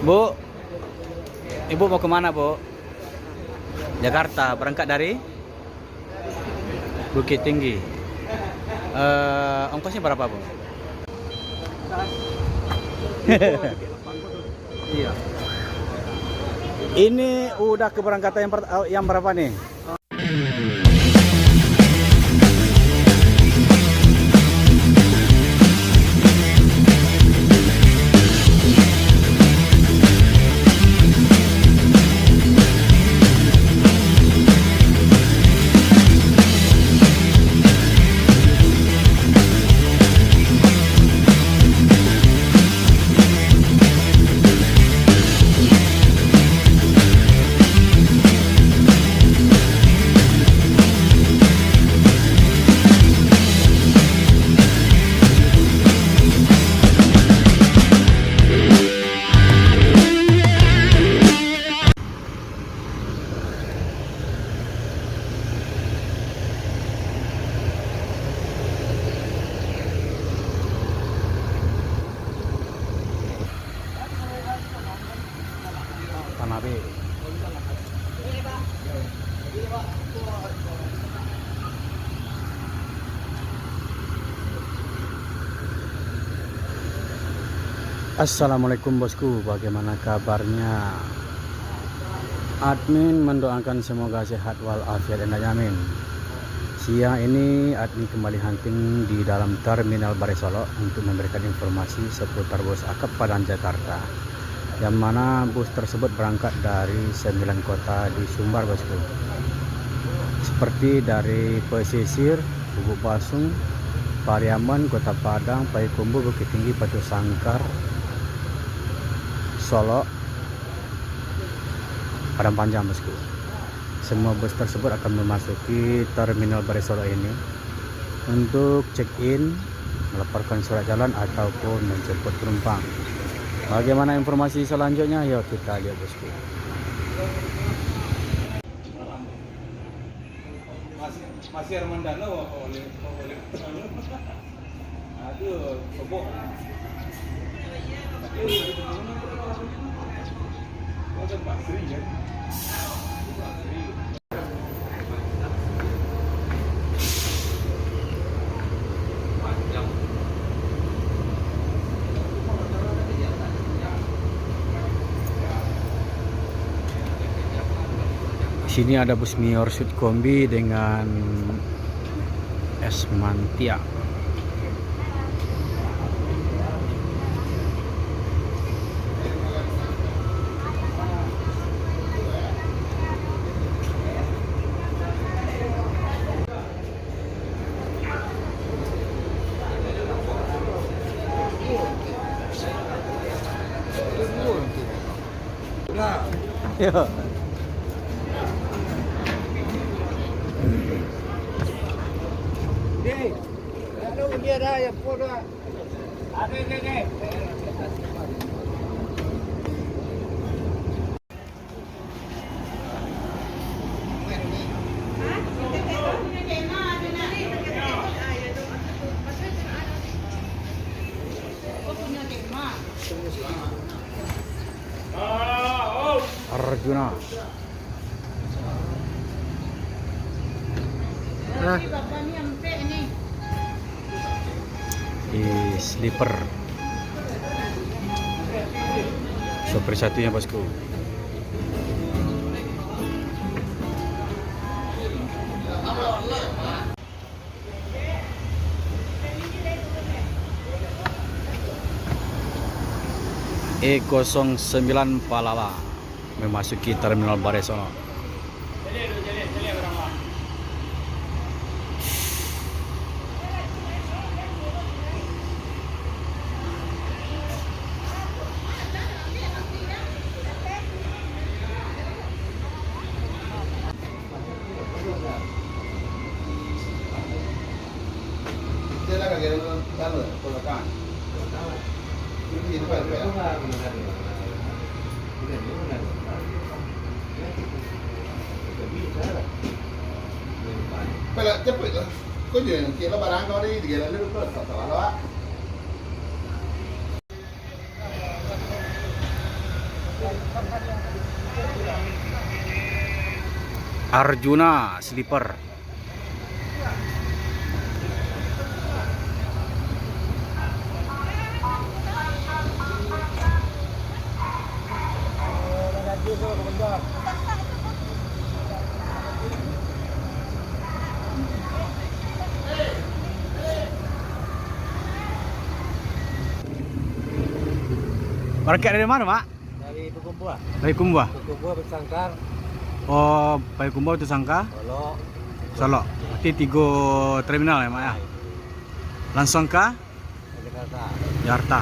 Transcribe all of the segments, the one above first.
Bu, Ibu mau kemana, Bu? Jakarta. Berangkat dari Bukit Tinggi. Ongkosnya berapa, Bu? Iya. Ini udah keberangkatan yang berapa nih? Tanabe. Assalamualaikum bosku, bagaimana kabarnya? Admin mendoakan semoga sehat walafiat dan yamin. Siang ini admin kembali hunting di dalam terminal Bare Solo untuk memberikan informasi seputar bus akap Padang Jakarta, yang mana bus tersebut berangkat dari 9 kota di Sumbar bosku, seperti dari pesisir, Bubuk Basung, Pariaman, Kota Padang, Payakumbuh, Bukit Tinggi, Batu Sangkar, Solo, Padang Panjang bosku. Semua bus tersebut akan memasuki terminal Bare Solo ini untuk check-in, melaporkan surat jalan ataupun menjemput penumpang. Bagaimana informasi selanjutnya? Yuk kita lihat bosku. Masih Armandana oleh aduh kebok. Sini ada bus Mior Sud Kombi dengan Es Mantia. Nah, Yo. deh. Lalu dia dah yang pola. Ada. Arjuna. Sleeper. Sopir satunya bosku. E09 Palawa memasuki terminal Bare Solo. Pala cepet lah. Kau je kira barang kau ni dia lalu tu tak salah. Arjuna Sleeper. Berangkat dari mana, Mak? Dari Payakumbuh. Payakumbuh. Payakumbuh bersangkar. Oh, Payakumbuh itu Sangka. Solo. Solo. Berarti 3 terminal ya, Mak ya? Langsung ke Jakarta. Jakarta.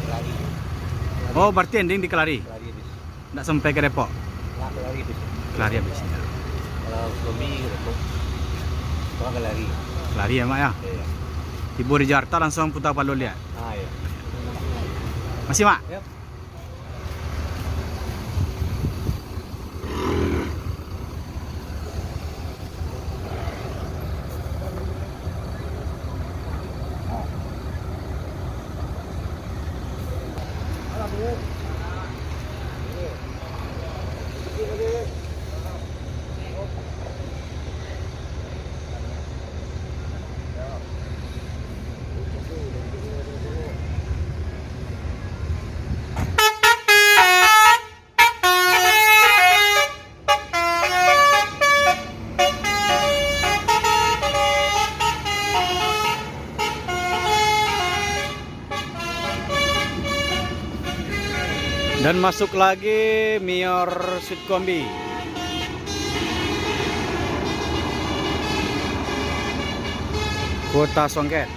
Kelari. Oh, berarti ending di Kelari. Kelari bis. Nggak sampai ke Depok. Nah, kelari bis. Kelari habis ya. Kalau Sukabumi Depok. Kalau kelari. Kelari ya, Mak ya? Iya. Tiba di Jakarta langsung putar Palu lihat. Ah, iya. Masih, Mak? Yap. Dan masuk lagi Mior Sweet Kombi. Kota Songket.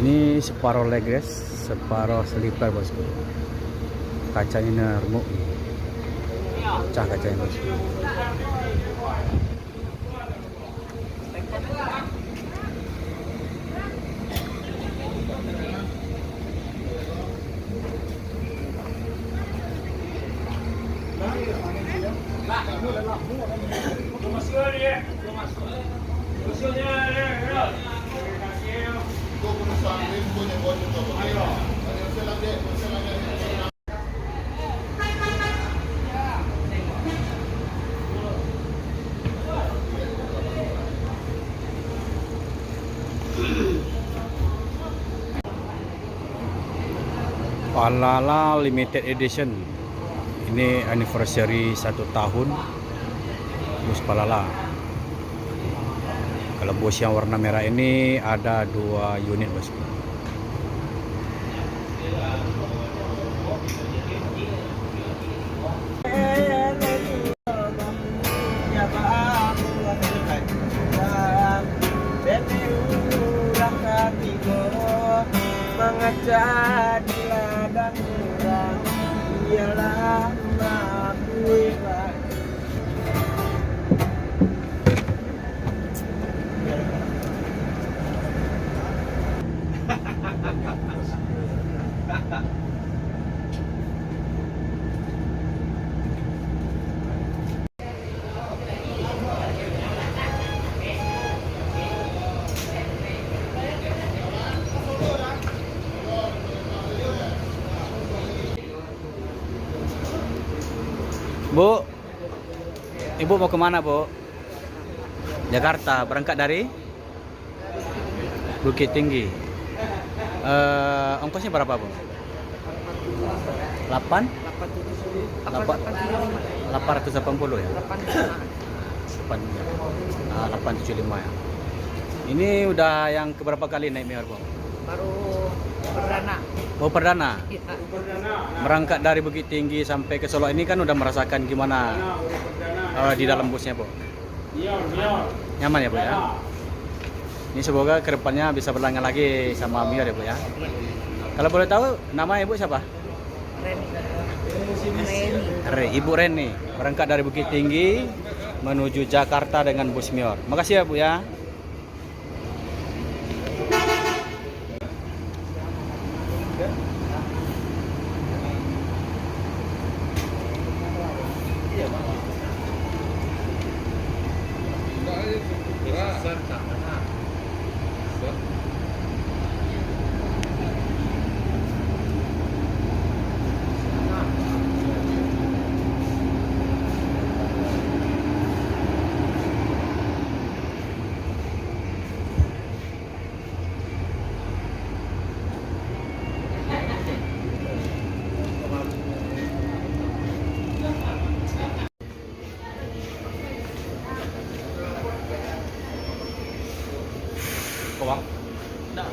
Ini separuh leg guys, separuh sleeper bosku. Kacanya remuk. Pecah kacanya bosku. Palala Limited Edition. Ini anniversary 1 tahun bus Palala. Kalau bus yang warna merah ini ada 2 unit bosku. Mengajar di ladang orang ialah mengakui Bu, Ibu mau kemana, Bu? Jakarta. Berangkat dari Bukit Tinggi. Ongkosnya berapa, Bu? 8? 880 ya? 875 ya. Ini udah yang keberapa kali naik Mior, Bu? baru perdana. Oh, perdana. Ya. Berangkat dari Bukit Tinggi sampai ke Solo ini kan udah merasakan gimana di dalam busnya, Bu? Nyaman ya, Bu ya? Ini semoga kedepannya bisa berlangganan lagi sama Mior ya, Bu ya? Kalau boleh tahu nama Ibu siapa? Reni. Ibu Reni. Berangkat dari Bukit Tinggi menuju Jakarta dengan bus Mior. Makasih ya, Bu ya. kok bang? Nggak.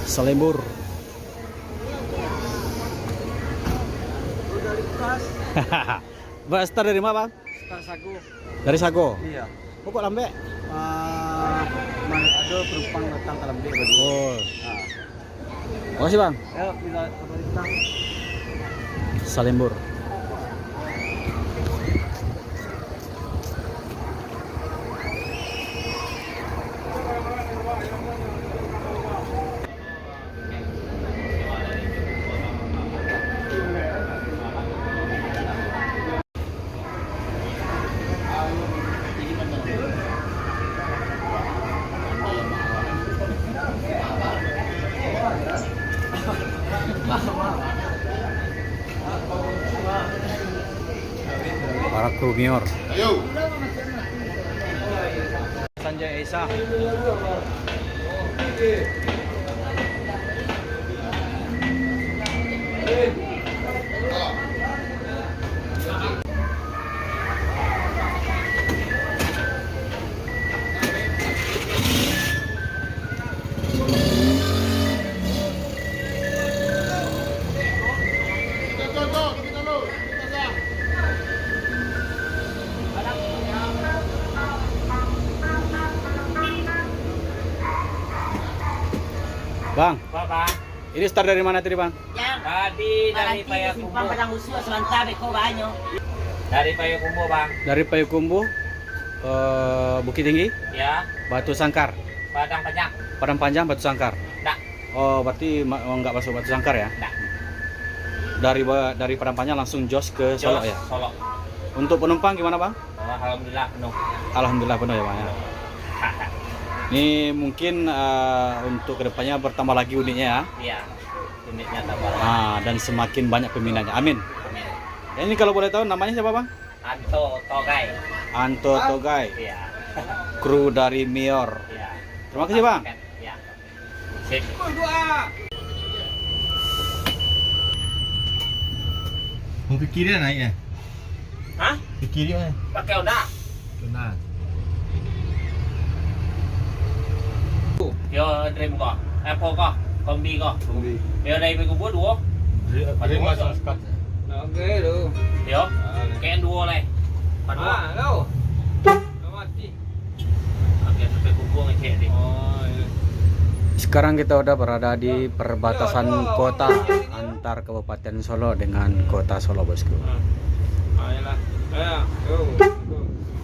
Selembur. Mbak start dari mana bang? Start Sagu. Dari Sago. Iya. Pokok lambe. Mana ada penumpang datang ke Lambe berdua. Oh. Nah. Makasih bang. Ayo bila pemerintah. Selembur. Para kru Mior. Ayo. Sanjay Esa. Bang, Bang. ini start dari mana tadi bang? Yang Tadi dari Payakumbu. Payakumbu. Padang usia selantabe ko banyo. Dari Payakumbu bang. Dari Payakumbu, Bukit Tinggi, Ya. Batu Sangkar, Padang Panjang. Padang Panjang, Batu Sangkar. Nggak. Oh, berarti nggak masuk Batu Sangkar ya? Nggak. Dari Padang Panjang langsung jos ke Solo Jos, ya? Solo. Untuk penumpang gimana bang? Oh, alhamdulillah penuh. Alhamdulillah penuh ya bang ya. Ini mungkin untuk kedepannya bertambah lagi unitnya ya. Iya. Unitnya tambah lagi. Dan semakin banyak peminatnya. Amin. Amin. Ini kalau boleh tahu namanya siapa bang? Anto Togai. Anto Togai, Iya. kru dari Mior. Iya. Terima kasih bang. Iya. Sip. Mau pikirin naik ya? Hah? Pikirin ya? Pakai udah. Benar. Yo dream ko. Apple ko. Kombi ko. Yo dari Payakumbu dua. Ada masuk sekat. Oke lu. Yo. Kayak dua lah. Padua. Lu. Mati. Oke, sampai Payakumbu ngecek deh. Oh, iya. Sekarang kita udah berada di perbatasan kota antar Kabupaten Solo dengan kota Solo bosku. Ayolah. Ayo.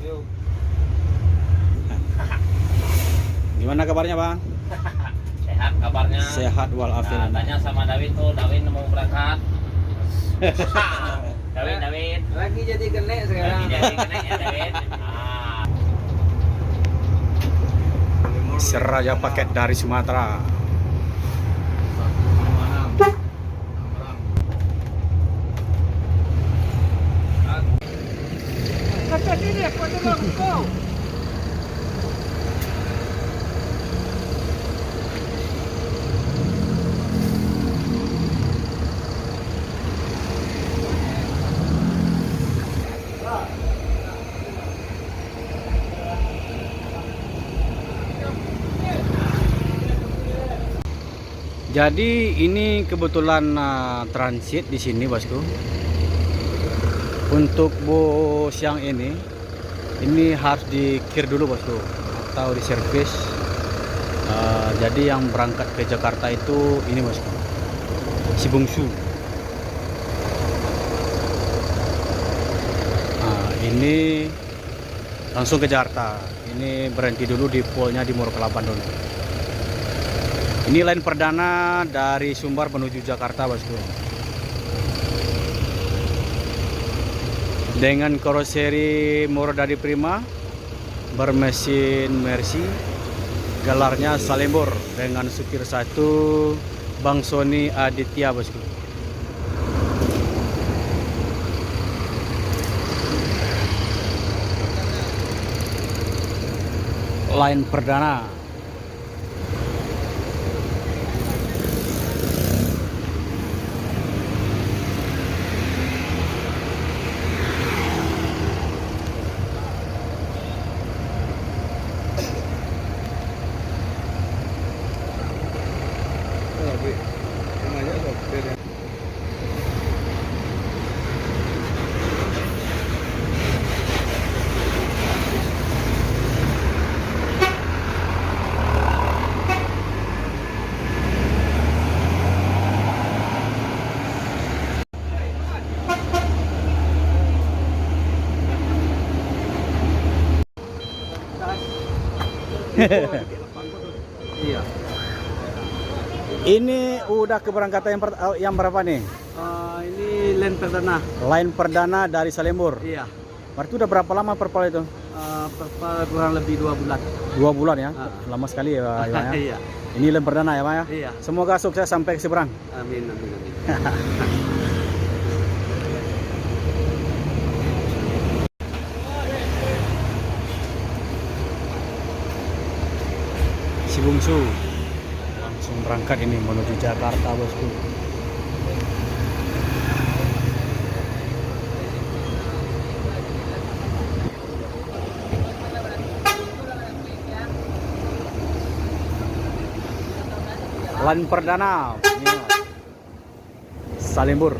Yo. Gimana kabarnya bang? Sehat kabarnya. Sehat Nah, walafiat. tanya sama Dawin tuh, Dawin mau berangkat. Dawin. Lagi jadi kenek Lagi sekarang. jadi kenek ya Dawin. Ah. Seraja paket dari Sumatera. Kakak sini, kau tolong kau. Jadi ini kebetulan transit di sini bosku. Untuk bus yang ini harus dikir dulu bosku atau diservis. Jadi yang berangkat ke Jakarta itu ini bosku, si bungsu. Ini langsung ke Jakarta. Ini berhenti dulu di polnya di Murokelaban dulu. Ini line perdana dari Sumbar menuju Jakarta bosku. dengan karoseri Morodadi Prima bermesin Mercy, gelarnya Salembur dengan supir 1 Bang Sony Aditya bosku. Line perdana. Iya. Ini udah keberangkatan yang berapa nih? Ini line perdana. Line perdana dari Salembur. Iya. Berarti udah berapa lama perpal itu? Kurang lebih 2 bulan. 2 bulan ya? Ah. Lama sekali ya, Pak, ya. Iya. Ini line perdana ya, Pak ya? Iya. Semoga sukses sampai ke seberang. Amin, amin, amin. Si bungsu langsung berangkat ini menuju Jakarta bosku. Line perdana ini, Salembur.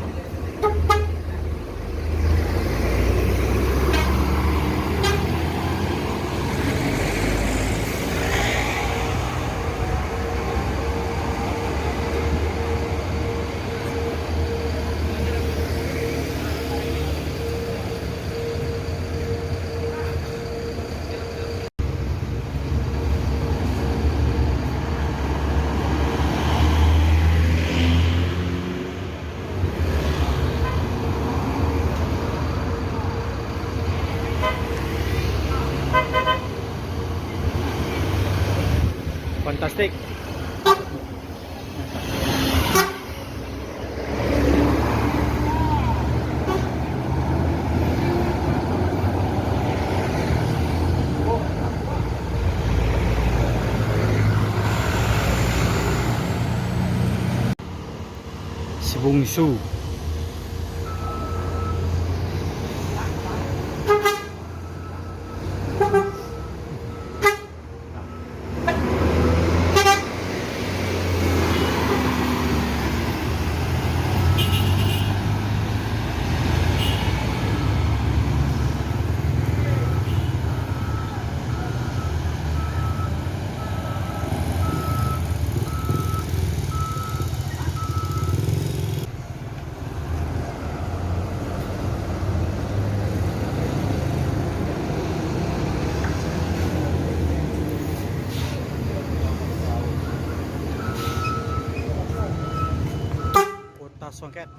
Fantastik. Si bungsu. Kota Songket.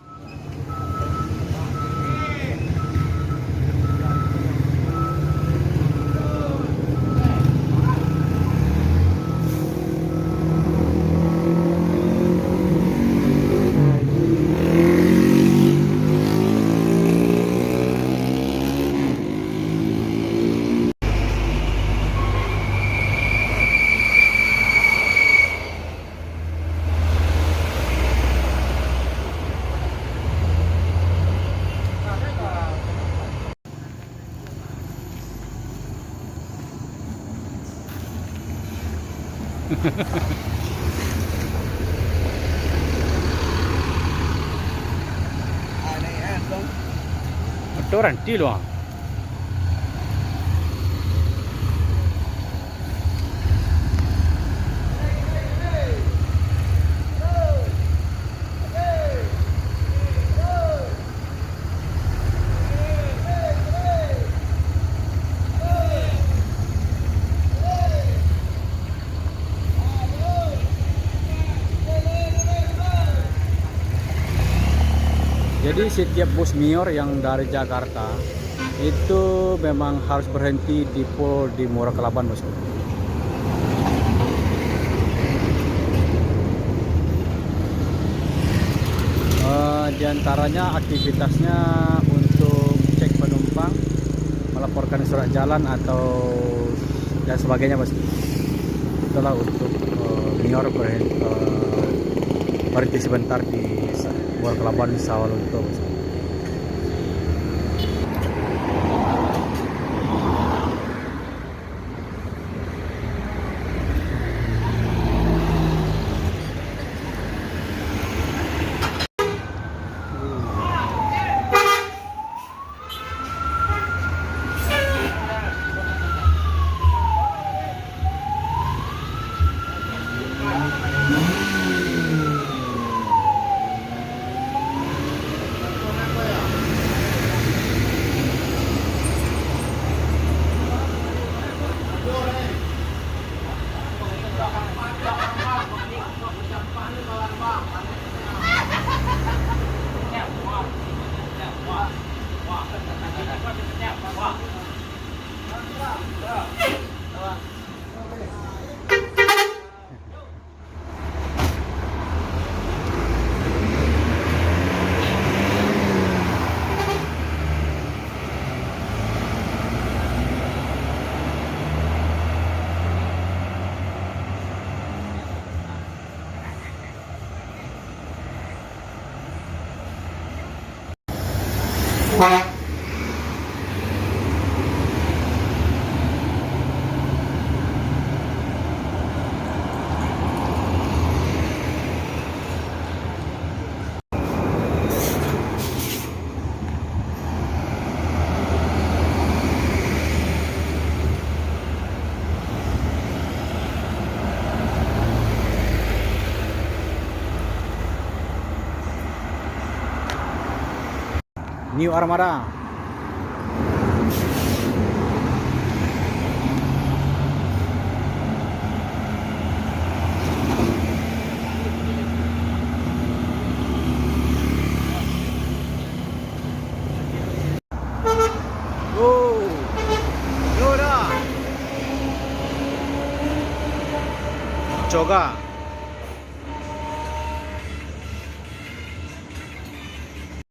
Torrenti loh. Jadi setiap bus Mior yang dari Jakarta Itu memang harus berhenti di pol di Muara Kelaban, bosku. Di antaranya aktivitasnya untuk cek penumpang, melaporkan surat jalan atau dan sebagainya, bosku. Itulah untuk Mior berhenti sebentar di Muara Kelaban Sawalunto, bosku. New Armada. Oh, Yoda. Coga.